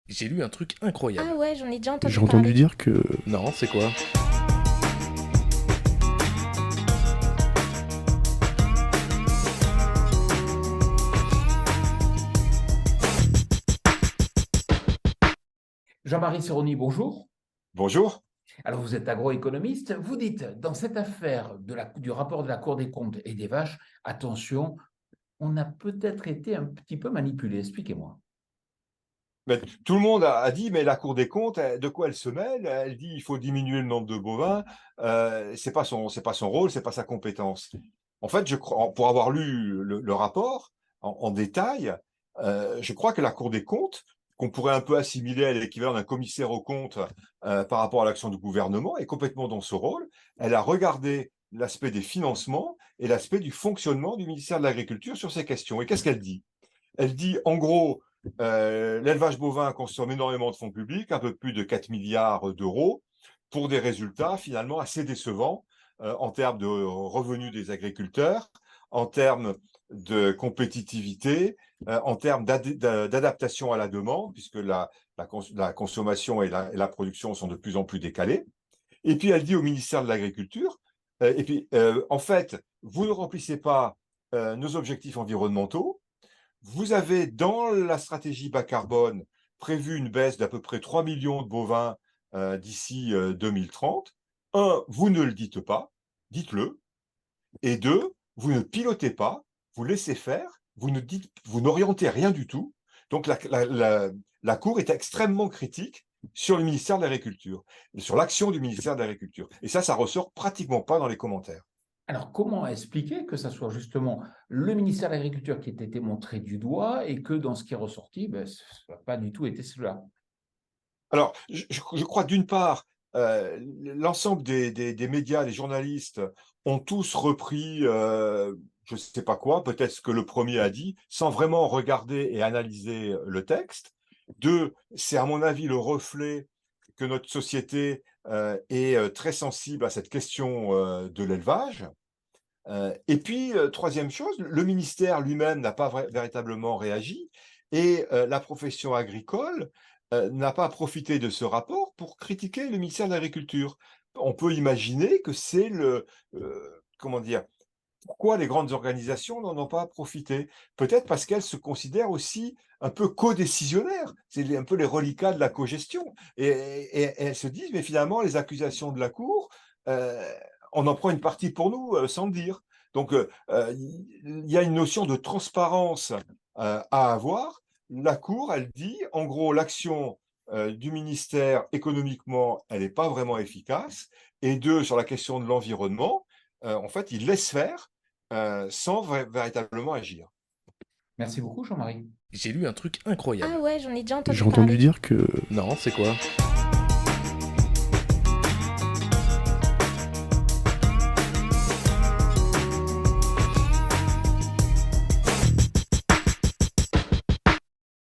J'ai lu un truc incroyable. Ah ouais, j'en ai déjà entendu J'ai entendu parler. dire que... Non, c'est quoi? Jean-Marie Sironi, bonjour. Bonjour. Alors, vous êtes agroéconomiste. Vous dites, dans cette affaire du rapport de la Cour des comptes et des vaches, attention, on a peut-être été un petit peu manipulé. Expliquez-moi. Mais tout le monde a dit, mais la Cour des comptes, de quoi elle se mêle? Elle dit il faut diminuer le nombre de bovins. C'est pas son rôle, c'est pas sa compétence. En fait, je crois, pour avoir lu le rapport en détail, je crois que la Cour des comptes, qu'on pourrait un peu assimiler à l'équivalent d'un commissaire aux comptes par rapport à l'action du gouvernement, est complètement dans ce rôle. Elle a regardé l'aspect des financements et l'aspect du fonctionnement du ministère de l'Agriculture sur ces questions. Et qu'est-ce qu'elle dit? Elle dit, en gros, l'élevage bovin consomme énormément de fonds publics, un peu plus de 4 milliards d'euros, pour des résultats finalement assez décevants en termes de revenus des agriculteurs, en termes de compétitivité, en termes d'adaptation à la demande, puisque la consommation et la production sont de plus en plus décalées. Et puis elle dit au ministère de l'Agriculture, en fait, vous ne remplissez pas nos objectifs environnementaux. Vous avez dans la stratégie bas carbone prévu une baisse d'à peu près 3 millions de bovins d'ici 2030. Un, vous ne le dites pas, dites-le. Et deux, vous ne pilotez pas, vous laissez faire, vous n'orientez rien du tout. Donc la Cour est extrêmement critique sur le ministère de l'Agriculture, sur l'action du ministère de l'Agriculture. Et ça ressort pratiquement pas dans les commentaires. Alors, comment expliquer que ce soit justement le ministère de l'Agriculture qui ait été montré du doigt et que dans ce qui est ressorti, ça n'a pas du tout été cela? Alors, je crois d'une part, l'ensemble des médias, des journalistes ont tous repris, je ne sais pas quoi, peut-être ce que le premier a dit, sans vraiment regarder et analyser le texte. Deux, c'est à mon avis le reflet que notre société est très sensible à cette question de l'élevage. Et puis, troisième chose, le ministère lui-même n'a pas véritablement réagi et la profession agricole n'a pas profité de ce rapport pour critiquer le ministère de l'Agriculture. On peut imaginer que c'est comment dire? Pourquoi les grandes organisations n'en ont pas profité? Peut-être parce qu'elles se considèrent aussi un peu codécisionnaires. C'est un peu les reliquats de la cogestion et elles se disent: «Mais finalement, les accusations de la Cour, heu, on en prend une partie pour nous, sans le dire». Donc il y a une notion de transparence, à avoir. La Cour, elle dit, en gros, l'action, du ministère économiquement, elle n'est pas vraiment efficace et 2, sur la question de l'environnement, en fait, il laisse faire sans véritablement agir. Merci beaucoup, Jean-Marie. J'ai lu un truc Ah incroyable. ouais, j'en ai déjà entendu J'ai entendu parler. dire que... Non, c'est quoi?